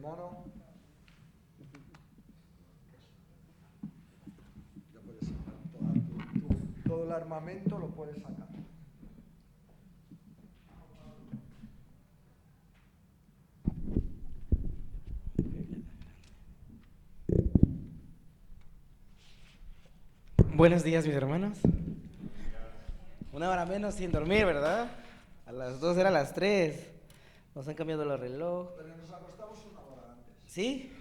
mono. Ya puedes sacar todo el armamento, lo puedes sacar. Buenos días, mis hermanos. Una hora menos sin dormir, ¿verdad? A las 2 era las 3. Nos han cambiado los relojes. Pero nos acostamos una hora antes. ¿Sí?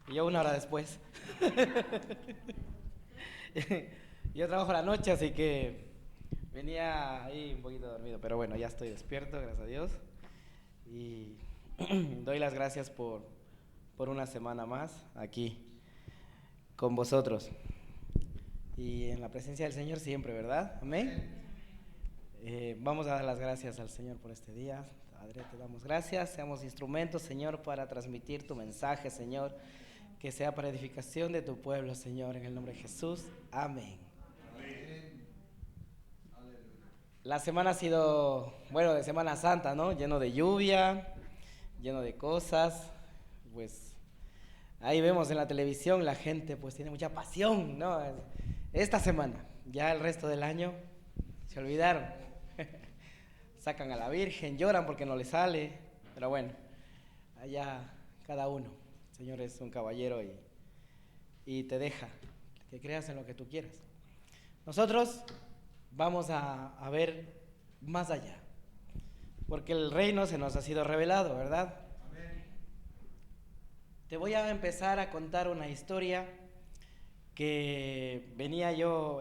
Y yo una hora después. Yo trabajo la noche, así que venía ahí un poquito dormido. Pero bueno, ya estoy despierto, gracias a Dios. Y doy las gracias por una semana más aquí con vosotros. Y en la presencia del Señor siempre, ¿verdad? Amén. Vamos a dar las gracias al Señor por este día. Padre, te damos gracias. Seamos instrumentos, Señor, para transmitir tu mensaje, Señor. Que sea para edificación de tu pueblo, Señor, en el nombre de Jesús. Amén. Amén. La semana ha sido, bueno, de Semana Santa, ¿no? Lleno de lluvia, lleno de cosas. Pues ahí vemos en la televisión, la gente pues tiene mucha pasión, ¿no? Esta semana, ya el resto del año se olvidaron. Sacan a la Virgen, lloran porque no le sale, pero bueno, allá cada uno. El Señor es un caballero y te deja que creas en lo que tú quieras. Nosotros vamos a ver más allá, porque el reino se nos ha sido revelado, ¿verdad? Amén. Te voy a empezar a contar una historia que venía yo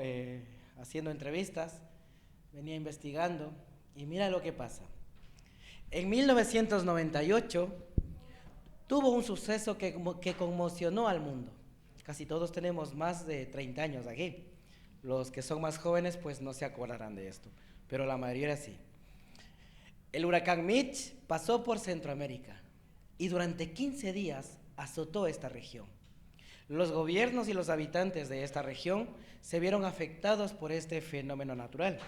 haciendo entrevistas, venía investigando y mira lo que pasa. En 1998 tuvo un suceso que conmocionó al mundo. Casi todos tenemos más de 30 años aquí. Los que son más jóvenes pues no se acordarán de esto, pero la mayoría sí. El huracán Mitch pasó por Centroamérica y durante 15 días azotó esta región. Los gobiernos y los habitantes de esta región se vieron afectados por este fenómeno natural,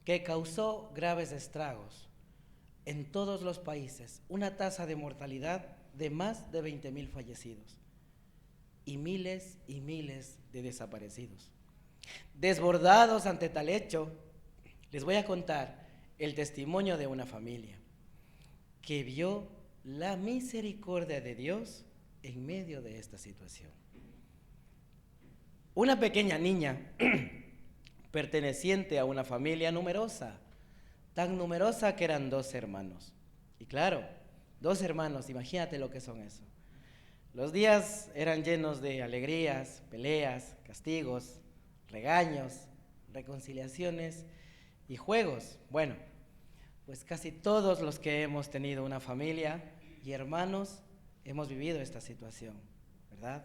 que causó graves estragos en todos los países, una tasa de mortalidad de más de 20,000 fallecidos y miles de desaparecidos. Desbordados ante tal hecho, les voy a contar el testimonio de una familia que vio la misericordia de Dios en medio de esta situación. Una pequeña niña perteneciente a una familia numerosa, tan numerosa que eran 2 hermanos. Y claro, 2 hermanos, imagínate lo que son eso. Los días eran llenos de alegrías, peleas, castigos, regaños, reconciliaciones y juegos. Bueno, pues casi todos los que hemos tenido una familia y hermanos hemos vivido esta situación, ¿verdad?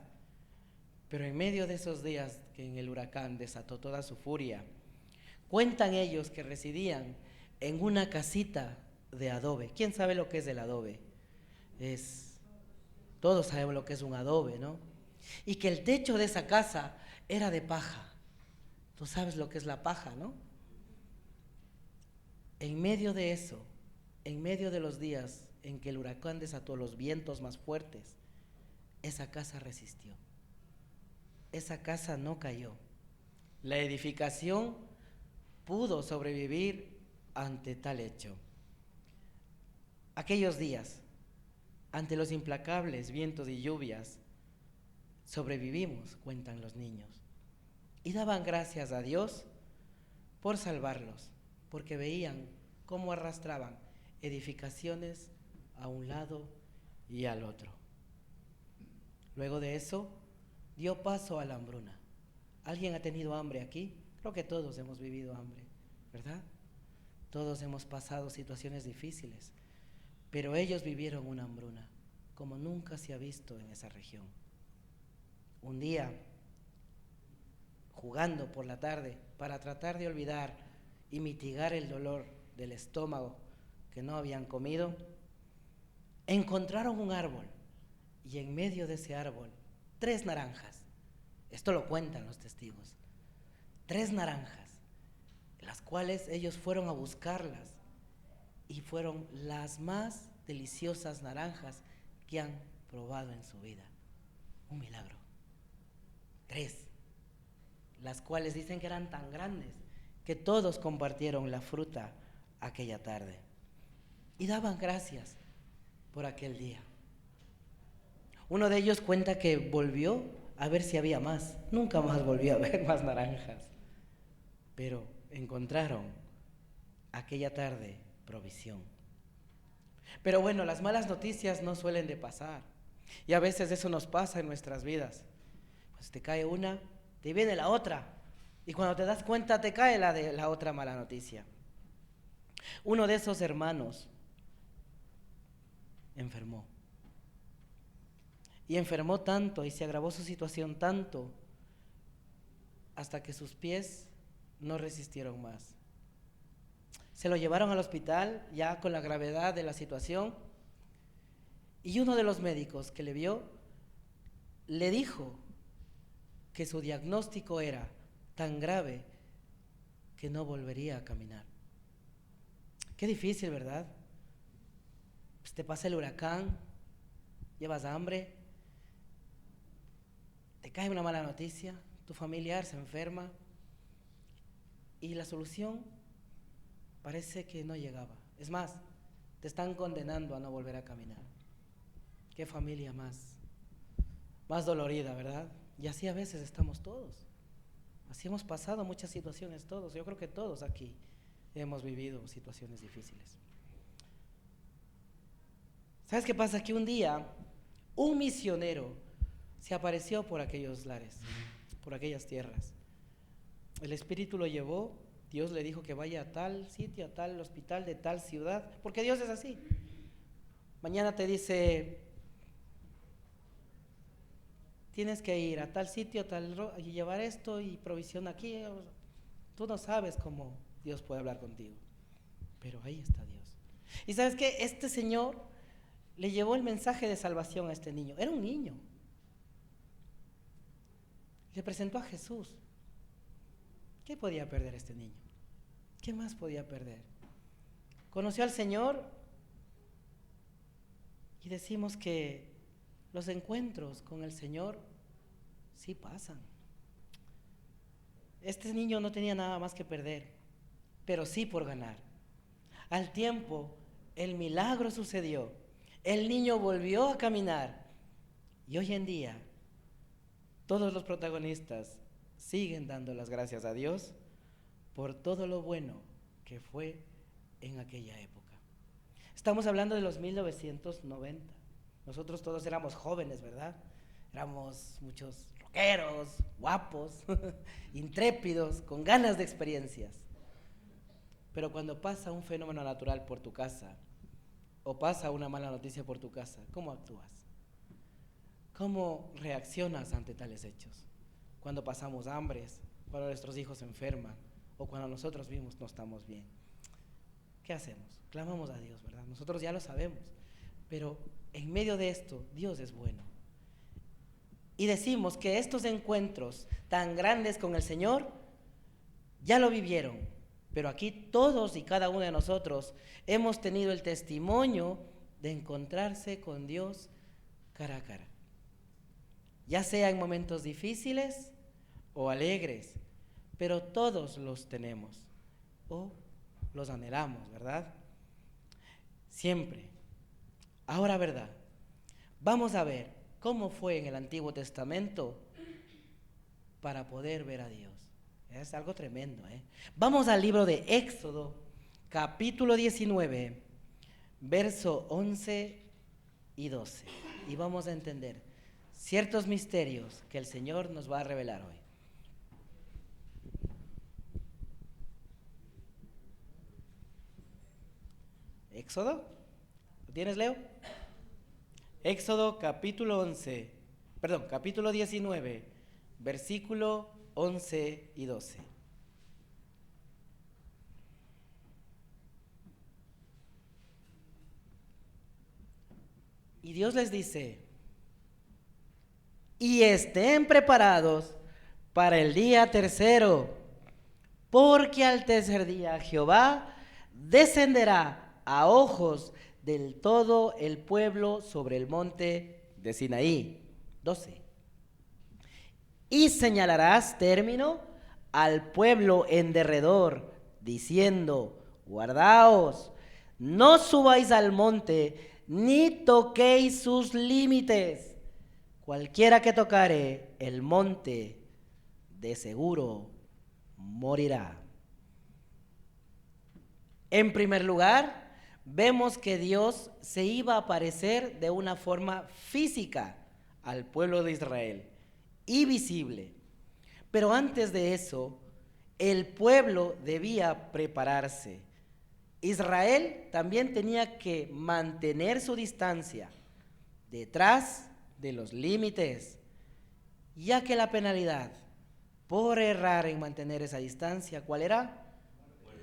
Pero en medio de esos días que en el huracán desató toda su furia, cuentan ellos que residían en una casita de adobe. ¿Quién sabe lo que es el adobe? Todos sabemos lo que es un adobe, ¿no? Y que el techo de esa casa era de paja. Tú sabes lo que es la paja, ¿no? En medio de eso, en medio de los días en que el huracán desató los vientos más fuertes, esa casa resistió. Esa casa no cayó. La edificación pudo sobrevivir ante tal hecho. Aquellos días, ante los implacables vientos y lluvias, sobrevivimos, cuentan los niños, y daban gracias a Dios por salvarlos, porque veían cómo arrastraban edificaciones a un lado y al otro. Luego de eso, dio paso a la hambruna. ¿Alguien ha tenido hambre aquí? Creo que todos hemos vivido hambre, ¿verdad? Todos hemos pasado situaciones difíciles, pero ellos vivieron una hambruna como nunca se ha visto en esa región. Un día, jugando por la tarde para tratar de olvidar y mitigar el dolor del estómago que no habían comido, encontraron un árbol y en medio de ese árbol 3 naranjas. Esto lo cuentan los testigos. 3 naranjas, las cuales ellos fueron a buscarlas y fueron las más deliciosas naranjas que han probado en su vida. Un milagro. 3, las cuales dicen que eran tan grandes que todos compartieron la fruta aquella tarde y daban gracias por aquel día. Uno de ellos cuenta que volvió a ver si había más. Nunca más volvió a ver más naranjas, pero encontraron aquella tarde provisión. Pero bueno, las malas noticias no suelen de pasar, y a veces eso nos pasa en nuestras vidas. Pues te cae una, te viene la otra, y cuando te das cuenta te cae la otra mala noticia. Uno de esos hermanos enfermó, y enfermó tanto y se agravó su situación tanto hasta que sus pies no resistieron más. Se lo llevaron al hospital ya con la gravedad de la situación, y uno de los médicos que le vio le dijo que su diagnóstico era tan grave que no volvería a caminar. Qué difícil, ¿verdad? Pues te pasa el huracán, llevas hambre, te cae una mala noticia, tu familiar se enferma y la solución parece que no llegaba. Es más, te están condenando a no volver a caminar. Qué familia más dolorida, ¿verdad? Y así a veces estamos todos. Así hemos pasado muchas situaciones todos. Yo creo que todos aquí hemos vivido situaciones difíciles. ¿Sabes qué pasa? Que un día un misionero se apareció por aquellos lares, por aquellas tierras. El Espíritu lo llevó, Dios le dijo que vaya a tal sitio, a tal hospital de tal ciudad, porque Dios es así. Mañana te dice, tienes que ir a tal sitio, y llevar esto y provisión aquí. Tú no sabes cómo Dios puede hablar contigo, pero ahí está Dios. Y ¿sabes qué? Este Señor le llevó el mensaje de salvación a este niño. Era un niño. Le presentó a Jesús. ¿Qué podía perder este niño? ¿Qué más podía perder? Conoció al Señor y decimos que los encuentros con el Señor sí pasan. Este niño no tenía nada más que perder, pero sí por ganar. Al tiempo, el milagro sucedió. El niño volvió a caminar y hoy en día todos los protagonistas siguen dando las gracias a Dios por todo lo bueno que fue en aquella época. Estamos hablando de los 1990. Nosotros todos éramos jóvenes, ¿verdad? Éramos muchos rockeros, guapos, intrépidos, con ganas de experiencias. Pero cuando pasa un fenómeno natural por tu casa, o pasa una mala noticia por tu casa, ¿cómo actúas? ¿Cómo reaccionas ante tales hechos? Cuando pasamos hambres, cuando nuestros hijos se enferman, o cuando nosotros mismos no estamos bien. ¿Qué hacemos? Clamamos a Dios, ¿verdad? Nosotros ya lo sabemos, pero en medio de esto, Dios es bueno. Y decimos que estos encuentros tan grandes con el Señor, ya lo vivieron, pero aquí todos y cada uno de nosotros hemos tenido el testimonio de encontrarse con Dios cara a cara. Ya sea en momentos difíciles o alegres, pero todos los tenemos o los anhelamos, ¿verdad? Siempre. Ahora, ¿verdad? Vamos a ver cómo fue en el Antiguo Testamento para poder ver a Dios. Es algo tremendo, ¿eh? Vamos al libro de Éxodo, capítulo 19, verso 11 y 12. Y vamos a entender ciertos misterios que el Señor nos va a revelar hoy. Éxodo, ¿lo tienes, Leo? Éxodo capítulo 19, versículo 11 y 12. Y Dios les dice: y estén preparados para el día tercero, porque al tercer día Jehová descenderá a ojos del todo el pueblo sobre el monte de Sinaí. 12. Y señalarás término al pueblo en derredor, diciendo: guardaos, no subáis al monte, ni toquéis sus límites. Cualquiera que tocare el monte, de seguro morirá. En primer lugar, vemos que Dios se iba a aparecer de una forma física al pueblo de Israel y visible. Pero antes de eso, el pueblo debía prepararse. Israel también tenía que mantener su distancia detrás de los límites, ya que la penalidad por errar en mantener esa distancia, ¿cuál era?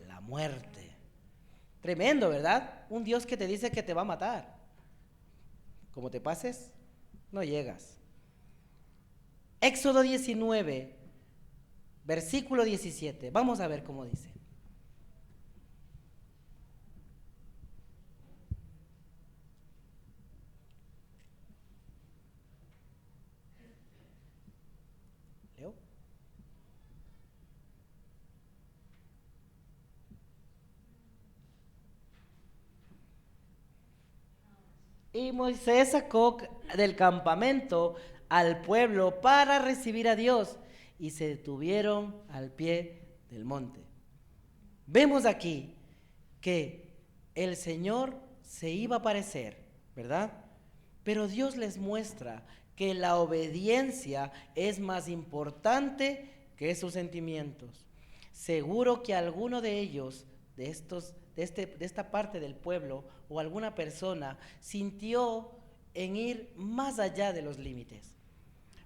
La muerte. Tremendo, ¿verdad? Un Dios que te dice que te va a matar. Como te pases, no llegas. Éxodo 19, versículo 17. Vamos a ver cómo dice. ¿Leo? Y Moisés sacó del campamento al pueblo para recibir a Dios, y se detuvieron al pie del monte. Vemos aquí que el Señor se iba a aparecer, ¿verdad? Pero Dios les muestra que la obediencia es más importante que sus sentimientos. Seguro que alguno de ellos, de esta parte del pueblo, o alguna persona sintió en ir más allá de los límites.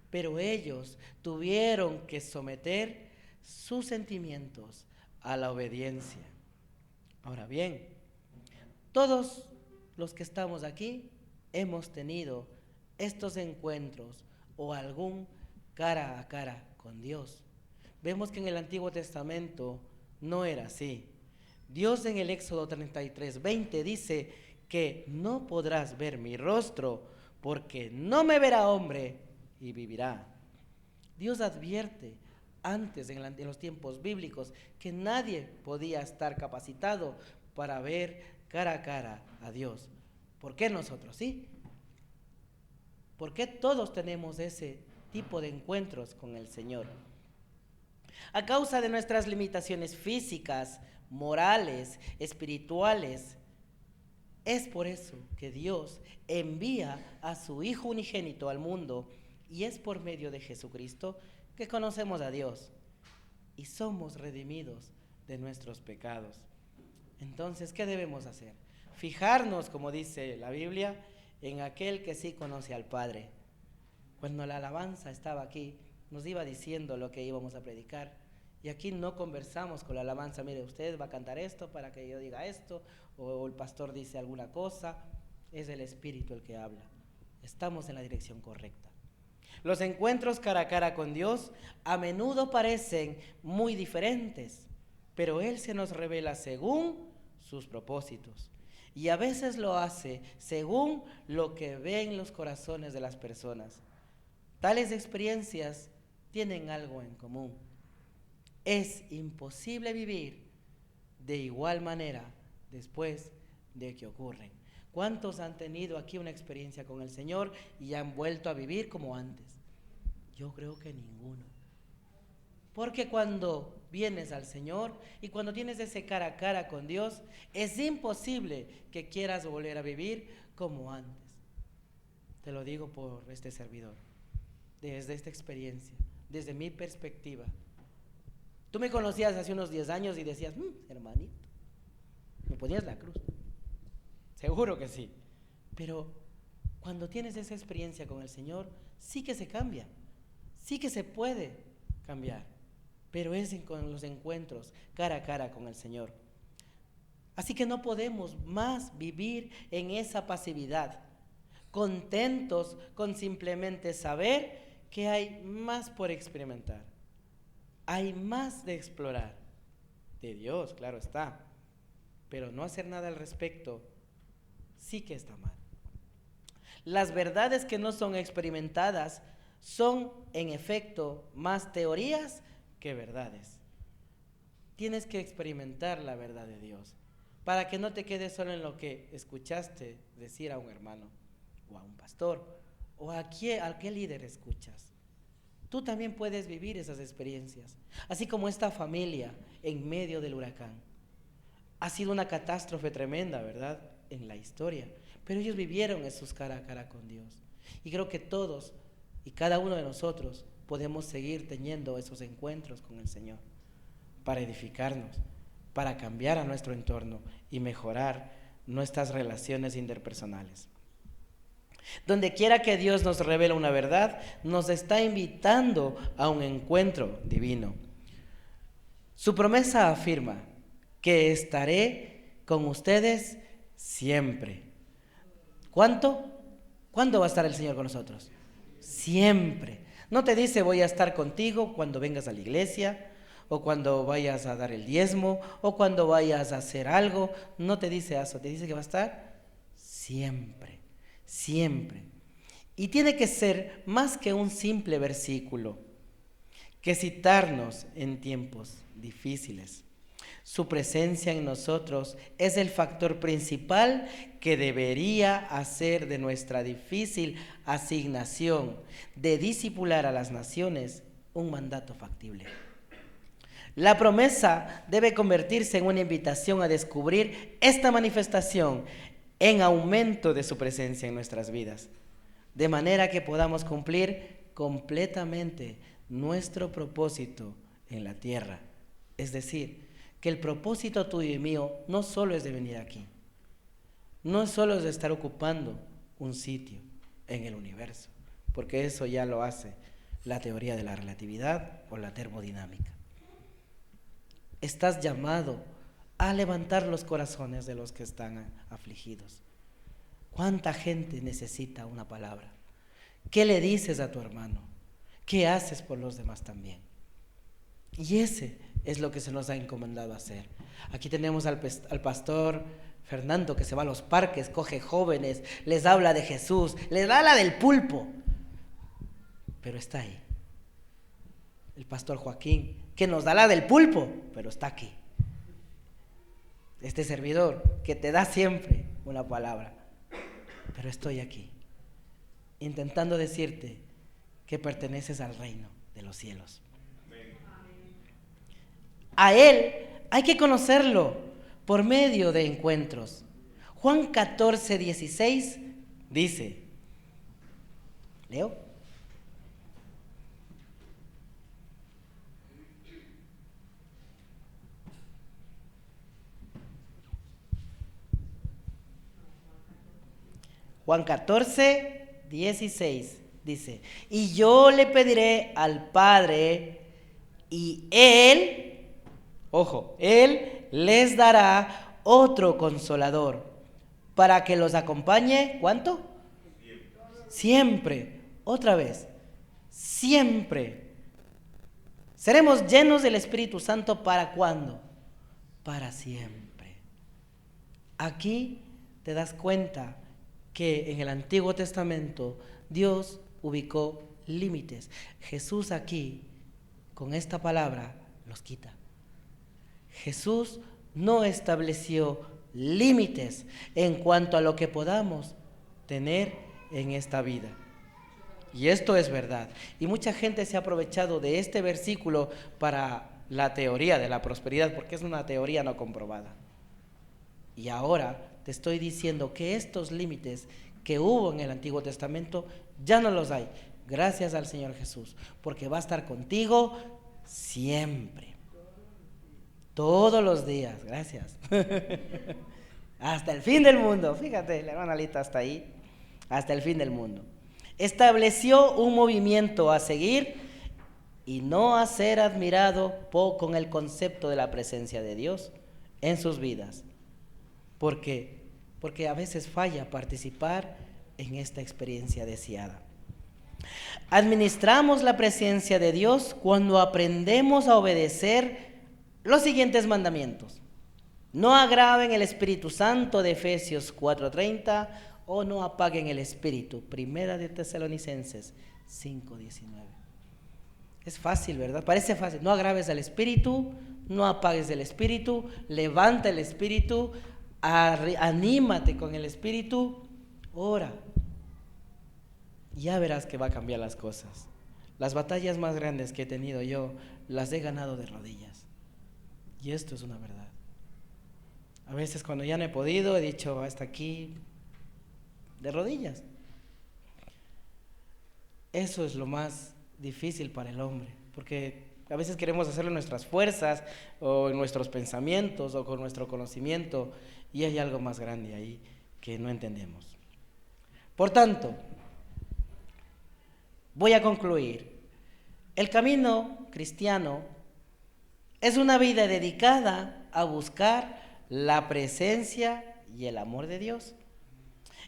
Pero ellos tuvieron que someter sus sentimientos a la obediencia. Ahora bien, todos los que estamos aquí hemos tenido estos encuentros o algún cara a cara con Dios. Vemos que en el Antiguo Testamento no era así. Dios en el Éxodo 33:20 dice que no podrás ver mi rostro, porque no me verá hombre y vivirá. Dios advierte antes, en los tiempos bíblicos, que nadie podía estar capacitado para ver cara a cara a Dios. ¿Por qué nosotros sí? ¿Por qué todos tenemos ese tipo de encuentros con el Señor? A causa de nuestras limitaciones físicas, morales, espirituales. Es por eso que Dios envía a su Hijo unigénito al mundo, y es por medio de Jesucristo que conocemos a Dios y somos redimidos de nuestros pecados. Entonces, ¿qué debemos hacer? Fijarnos, como dice la Biblia, en aquel que sí conoce al Padre. Cuando la alabanza estaba aquí, nos iba diciendo lo que íbamos a predicar. Y aquí no conversamos con la alabanza: mire, usted va a cantar esto para que yo diga esto, o el pastor dice alguna cosa. Es el Espíritu el que habla. Estamos en la dirección correcta. Los encuentros cara a cara con Dios a menudo parecen muy diferentes, pero Él se nos revela según sus propósitos. Y a veces lo hace según lo que ven los corazones de las personas. Tales experiencias tienen algo en común. Es imposible vivir de igual manera después de que ocurren. ¿Cuántos han tenido aquí una experiencia con el Señor y han vuelto a vivir como antes? Yo creo que ninguno. Porque cuando vienes al Señor y cuando tienes ese cara a cara con Dios, es imposible que quieras volver a vivir como antes. Te lo digo por este servidor, desde esta experiencia, desde mi perspectiva. Tú me conocías hace unos 10 años y decías: hermanito, me ponías la cruz. Seguro que sí. Pero cuando tienes esa experiencia con el Señor, sí que se cambia, sí que se puede cambiar, pero es con los encuentros cara a cara con el Señor. Así que no podemos más vivir en esa pasividad, contentos con simplemente saber que hay más por experimentar, hay más de explorar, de Dios, claro está, pero no hacer nada al respecto sí que está mal. Las verdades que no son experimentadas son, en efecto, más teorías que verdades. Tienes que experimentar la verdad de Dios para que no te quedes solo en lo que escuchaste decir a un hermano o a un pastor o a qué líder escuchas. Tú también puedes vivir esas experiencias, así como esta familia en medio del huracán. Ha sido una catástrofe tremenda, ¿verdad?, en la historia, pero ellos vivieron esos cara a cara con Dios. Y creo que todos y cada uno de nosotros podemos seguir teniendo esos encuentros con el Señor para edificarnos, para cambiar a nuestro entorno y mejorar nuestras relaciones interpersonales. Donde quiera que Dios nos revela una verdad, nos está invitando a un encuentro divino. Su promesa afirma que estaré con ustedes siempre. ¿Cuánto? ¿Cuándo va a estar el Señor con nosotros? Siempre. No te dice voy a estar contigo cuando vengas a la iglesia, o cuando vayas a dar el diezmo, o cuando vayas a hacer algo. No te dice eso, te dice que va a estar siempre, siempre. Y tiene que ser más que un simple versículo, que citarnos en tiempos difíciles. Su presencia en nosotros es el factor principal que debería hacer de nuestra difícil asignación de discipular a las naciones un mandato factible. La promesa debe convertirse en una invitación a descubrir esta manifestación en aumento de su presencia en nuestras vidas, de manera que podamos cumplir completamente nuestro propósito en la tierra. Es decir, que el propósito tuyo y mío no solo es de venir aquí, no solo es de estar ocupando un sitio en el universo, porque eso ya lo hace la teoría de la relatividad o la termodinámica. Estás llamado a levantar los corazones de los que están afligidos. ¿Cuánta gente necesita una palabra? ¿Qué le dices a tu hermano? ¿Qué haces por los demás también? Y ese es lo que se nos ha encomendado hacer. Aquí tenemos al pastor Fernando, que se va a los parques, coge jóvenes, les habla de Jesús, les da la del pulpo, pero está ahí. El pastor Joaquín, que nos da la del pulpo, pero está aquí. Este servidor, que te da siempre una palabra, pero estoy aquí, intentando decirte que perteneces al reino de los cielos. A Él hay que conocerlo por medio de encuentros. Juan 14, 16 dice, ¿leo? Juan 14, 16 dice, y yo le pediré al Padre y Él, ojo, Él les dará otro consolador para que los acompañe, ¿cuánto? Siempre, otra vez, siempre. Seremos llenos del Espíritu Santo, ¿para cuándo? Para siempre. Aquí te das cuenta que en el Antiguo Testamento Dios ubicó límites. Jesús aquí, con esta palabra, los quita. Jesús no estableció límites en cuanto a lo que podamos tener en esta vida. Y esto es verdad. Y mucha gente se ha aprovechado de este versículo para la teoría de la prosperidad, porque es una teoría no comprobada. Y ahora te estoy diciendo que estos límites que hubo en el Antiguo Testamento ya no los hay, gracias al Señor Jesús, porque va a estar contigo siempre, todos los días, gracias, hasta el fin del mundo. Fíjate, la hermana Alita está ahí, hasta el fin del mundo. Estableció un movimiento a seguir y no a ser admirado con el concepto de la presencia de Dios en sus vidas. ¿Por qué? Porque a veces falla participar en esta experiencia deseada. Administramos la presencia de Dios cuando aprendemos a obedecer los siguientes mandamientos. No agraven el Espíritu Santo de Efesios 4:30 o no apaguen el espíritu. Primera de Tesalonicenses 5:19. Es fácil, ¿verdad? Parece fácil. No agraves al espíritu, no apagues el espíritu, levanta el espíritu, anímate con el espíritu, ora. Ya verás que va a cambiar las cosas. Las batallas más grandes que he tenido yo, las he ganado de rodillas. Y esto es una verdad. A veces cuando ya no he podido, he dicho hasta aquí, de rodillas. Eso es lo más difícil para el hombre, porque a veces queremos hacerlo en nuestras fuerzas o en nuestros pensamientos o con nuestro conocimiento, y hay algo más grande ahí que no entendemos. Por tanto, voy a concluir. El camino cristiano es una vida dedicada a buscar la presencia y el amor de Dios.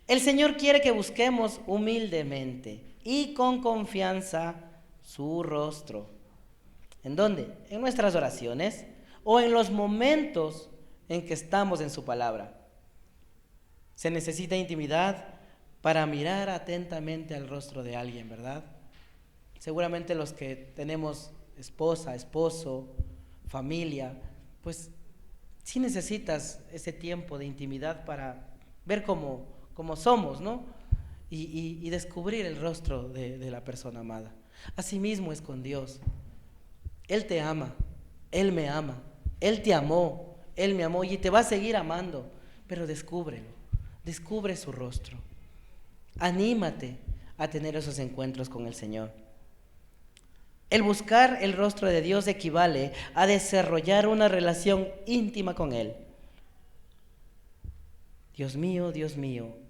El Señor quiere que busquemos humildemente y con confianza su rostro. ¿En dónde? En nuestras oraciones o en los momentos en que estamos en su palabra. Se necesita intimidad para mirar atentamente al rostro de alguien, ¿verdad? Seguramente los que tenemos esposa, esposo, familia, pues sí necesitas ese tiempo de intimidad para ver cómo somos, ¿no? Y descubrir el rostro de la persona amada. Asimismo es con Dios. Él te ama, Él me ama, Él te amó, Él me amó y te va a seguir amando, pero descúbrelo, descubre su rostro. Anímate a tener esos encuentros con el Señor. El buscar el rostro de Dios equivale a desarrollar una relación íntima con Él. Dios mío,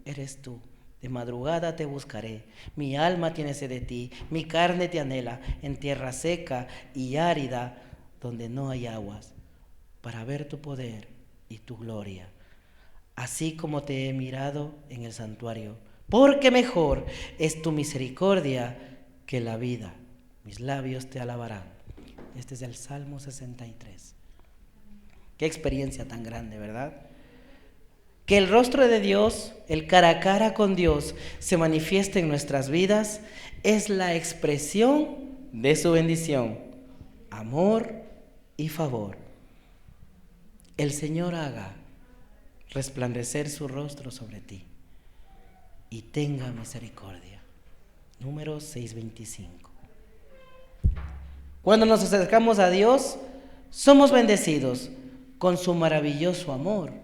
eres tú. De madrugada te buscaré, mi alma tiene sed de ti, mi carne te anhela en tierra seca y árida donde no hay aguas, para ver tu poder y tu gloria, así como te he mirado en el santuario, porque mejor es tu misericordia que la vida, mis labios te alabarán. Este es el Salmo 63. Qué experiencia tan grande, ¿verdad? Que el rostro de Dios, el cara a cara con Dios, se manifieste en nuestras vidas, es la expresión de su bendición, amor y favor. El Señor haga resplandecer su rostro sobre ti y tenga misericordia. Números 6:25. Cuando nos acercamos a Dios, somos bendecidos con su maravilloso amor.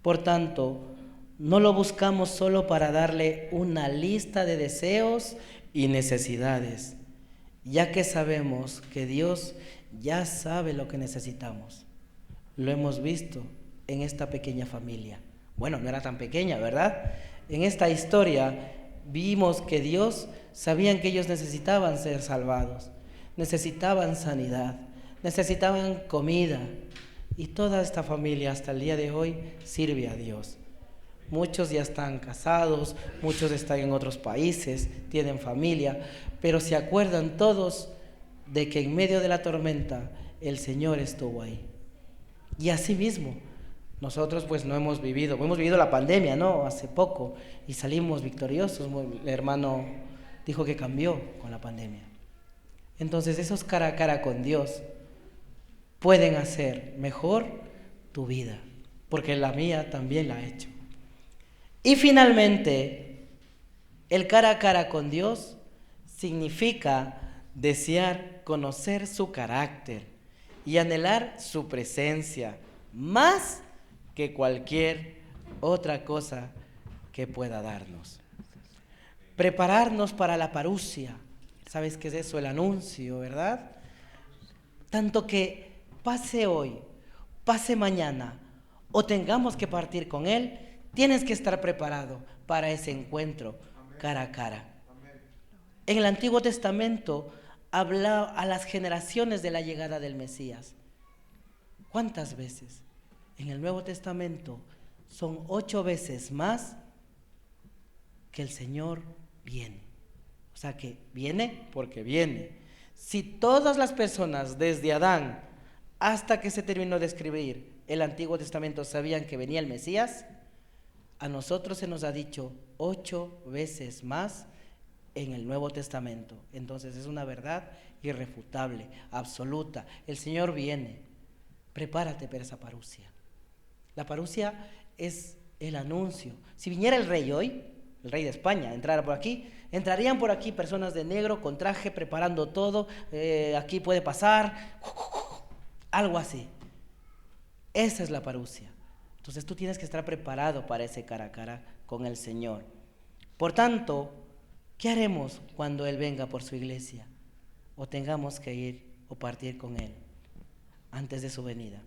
Por tanto, no lo buscamos solo para darle una lista de deseos y necesidades, ya que sabemos que Dios ya sabe lo que necesitamos. Lo hemos visto en esta pequeña familia. Bueno, no era tan pequeña, ¿verdad? En esta historia vimos que Dios sabía que ellos necesitaban ser salvados, necesitaban sanidad, necesitaban comida. Y toda esta familia hasta el día de hoy sirve a Dios. Muchos ya están casados, muchos están en otros países, tienen familia, pero se acuerdan todos de que en medio de la tormenta el Señor estuvo ahí. Y así mismo, nosotros pues hemos vivido la pandemia, ¿no? Hace poco, y salimos victoriosos. El hermano dijo que cambió con la pandemia. Entonces esos cara a cara con Dios pueden hacer mejor tu vida, porque la mía también la ha hecho. Y finalmente, el cara a cara con Dios significa desear conocer su carácter y anhelar su presencia más que cualquier otra cosa que pueda darnos. Prepararnos para la parusia. ¿Sabes qué es eso? El anuncio, ¿verdad? Tanto que pase hoy, pase mañana, o tengamos que partir con Él, tienes que estar preparado para ese encuentro cara a cara. En el Antiguo Testamento habla a las generaciones de la llegada del Mesías. ¿Cuántas veces? En el Nuevo Testamento son 8 veces más que el Señor viene. O sea que viene porque viene. Si todas las personas desde Adán hasta que se terminó de escribir el Antiguo Testamento sabían que venía el Mesías, A nosotros se nos ha dicho 8 veces más en el Nuevo Testamento. Entonces es una verdad irrefutable, absoluta. El Señor viene. Prepárate para esa parusia. La parusia es el anuncio. Si viniera el rey hoy, el rey de España, entrara por aquí, entrarían por aquí personas de negro con traje preparando todo, aquí puede pasar, algo así. Esa es la parusia. Entonces tú tienes que estar preparado para ese cara a cara con el Señor. Por tanto, ¿qué haremos cuando Él venga por su iglesia? O tengamos que ir o partir con Él antes de su venida.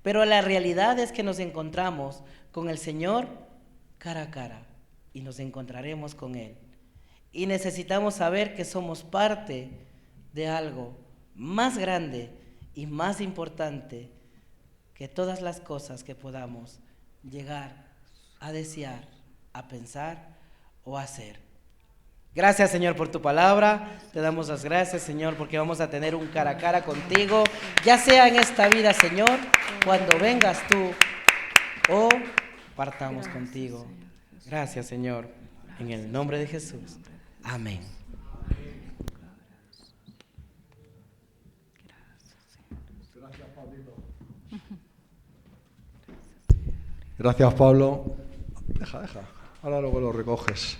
Pero la realidad es que nos encontramos con el Señor cara a cara y nos encontraremos con Él. Y necesitamos saber que somos parte de algo más grande y más importante que todas las cosas que podamos llegar a desear, a pensar o a hacer. Gracias, Señor, por tu palabra. Te damos las gracias, Señor, porque vamos a tener un cara a cara contigo, ya sea en esta vida, Señor, cuando vengas tú o partamos contigo. Gracias, Señor, en el nombre de Jesús. Amén. Gracias, Pablito. Gracias, Pablo. Deja. Ahora luego lo recoges.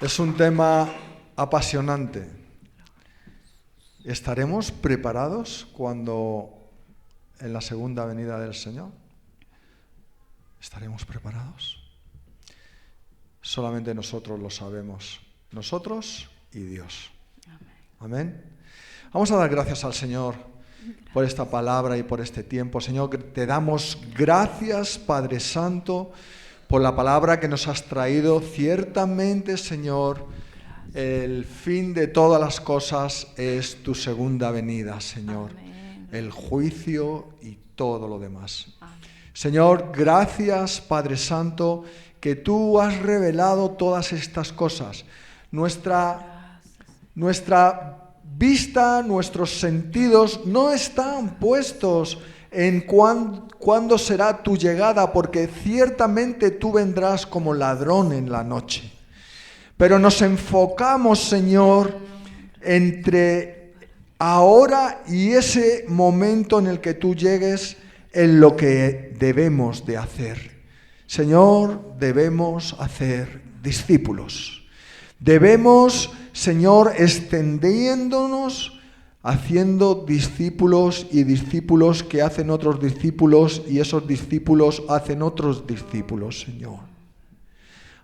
Es un tema apasionante. ¿Estaremos preparados cuando en la segunda venida del Señor? ¿Estaremos preparados? Solamente nosotros lo sabemos. Nosotros y Dios. Amén. Vamos a dar gracias al Señor por esta palabra y por este tiempo. Señor, te damos gracias, Padre Santo, por la palabra que nos has traído. Ciertamente, Señor, el fin de todas las cosas es tu segunda venida, Señor. Amén. El juicio y todo lo demás. Amén. Señor, gracias, Padre Santo, que tú has revelado todas estas cosas. Nuestra vista, nuestros sentidos no están puestos en cuándo será tu llegada, porque ciertamente tú vendrás como ladrón en la noche. Pero nos enfocamos, Señor, entre ahora y ese momento en el que tú llegues, en lo que debemos de hacer. Señor, debemos hacer discípulos. Debemos, Señor, extendiéndonos, haciendo discípulos y discípulos que hacen otros discípulos y esos discípulos hacen otros discípulos, Señor.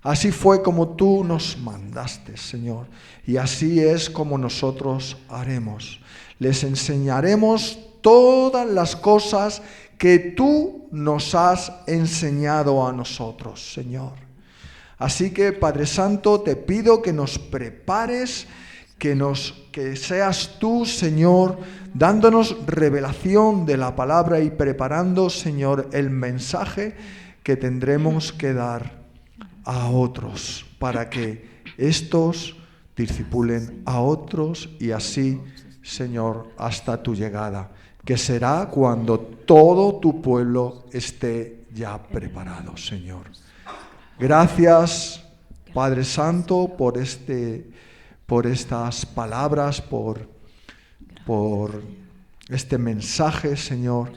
Así fue como tú nos mandaste, Señor, y así es como nosotros haremos. Les enseñaremos todas las cosas que tú nos has enseñado a nosotros, Señor. Así que, Padre Santo, te pido que nos prepares, que seas tú, Señor, dándonos revelación de la palabra y preparando, Señor, el mensaje que tendremos que dar a otros, para que estos discipulen a otros y así, Señor, hasta tu llegada, que será cuando todo tu pueblo esté ya preparado, Señor. Gracias, Padre Santo, por estas palabras, por este mensaje, Señor,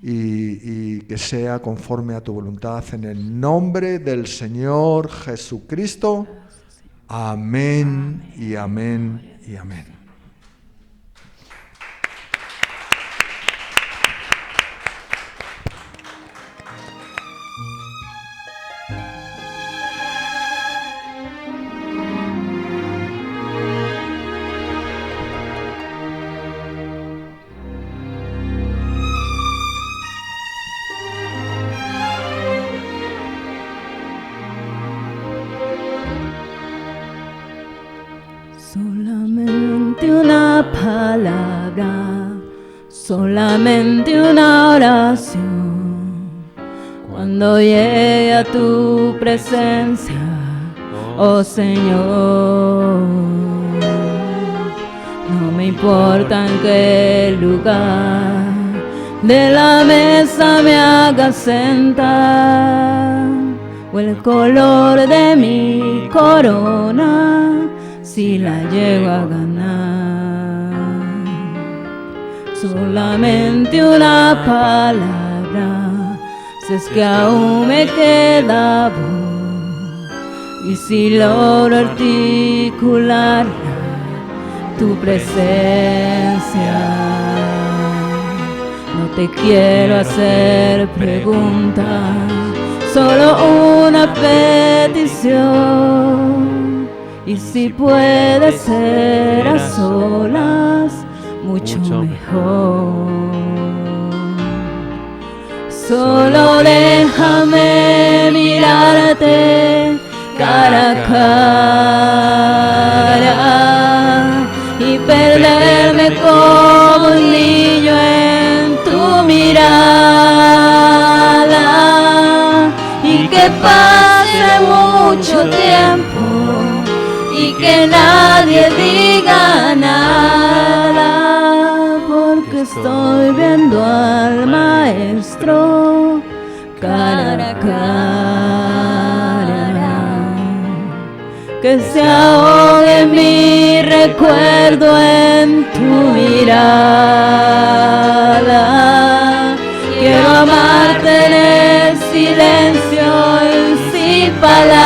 y que sea conforme a tu voluntad, en el nombre del Señor Jesucristo. Amén y amén y amén. Solamente una palabra, solamente una oración. Cuando llegue a tu presencia, oh Señor, no me importa en qué lugar de la mesa me haga sentar, o el color de mi corona si la llego a ganar. Solamente una palabra, si es que aún me queda voz, y si logro articularla, tu presencia. No te quiero hacer preguntas, solo una petición. Y si puede ser a solas, mucho mejor. Solo déjame mirarte cara a cara y perderme como un niño en tu mirada, y que pase mucho tiempo y que nadie diga nada, porque estoy viendo al maestro cara a cara. Que se ahogue mi recuerdo en tu mirada. Quiero amarte en el silencio y sin palabras,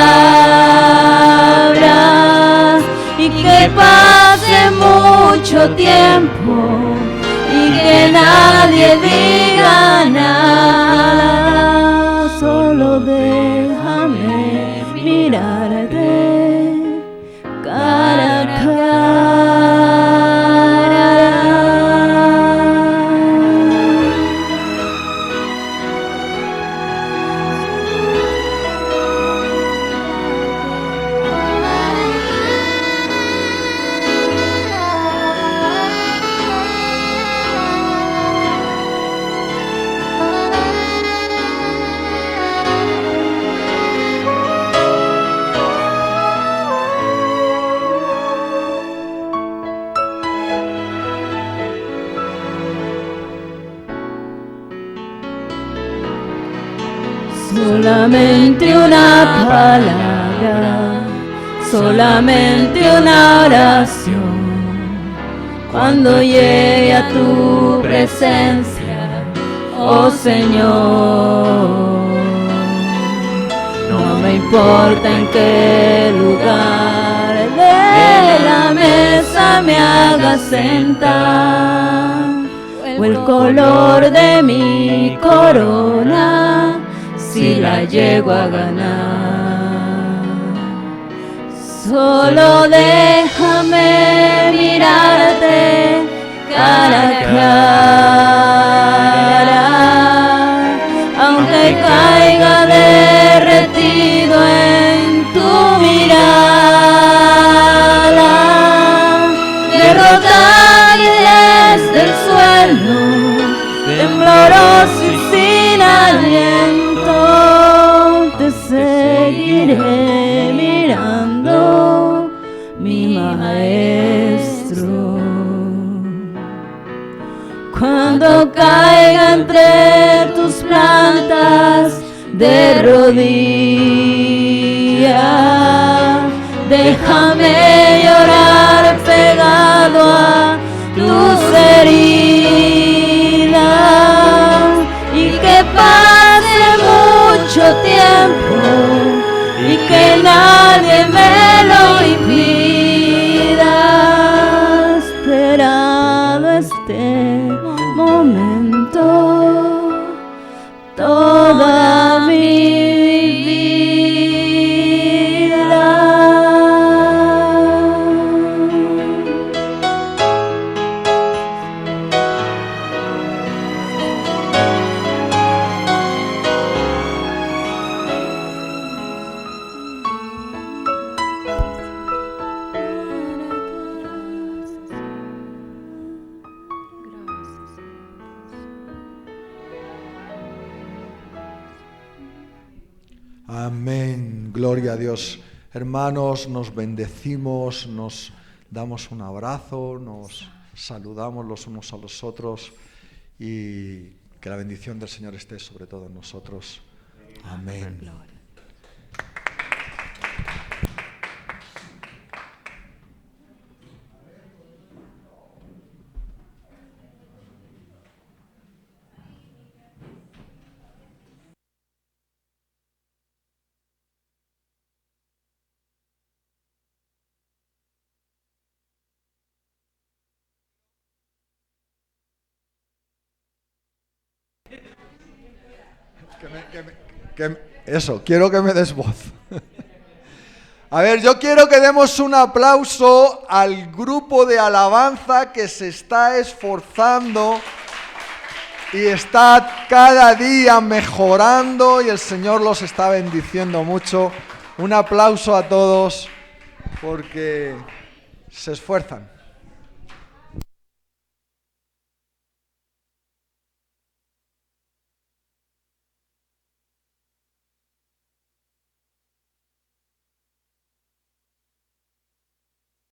y que pase mucho tiempo y que nadie diga nada. Solo déjame mirarte cara a cara. Solamente una palabra, solamente una oración, cuando llegue a tu presencia, oh Señor. No me importa en qué lugar de la mesa me hagas sentar, o el color de mi corona si la llego a ganar. Solo déjame mirarte cara a cara, aunque caiga derretido en tu mirada, derrotar desde el suelo, tembloroso y sin aliento. Te seguiré mirando, mi maestro. Cuando caiga entre tus plantas de rodillas, déjame llorar pegado a tus heridas, y que pase mucho tiempo y que nadie me lo impida. Esperado este momento toda mi vida. Amén, gloria a Dios. Hermanos, nos bendecimos, nos damos un abrazo, nos saludamos los unos a los otros y Que la bendición del Señor esté sobre todos nosotros. Amén. Eso, quiero que me des voz. A ver, yo quiero que demos un aplauso al grupo de alabanza que se está esforzando y está cada día mejorando y el Señor los está bendiciendo mucho. Un aplauso a todos porque se esfuerzan.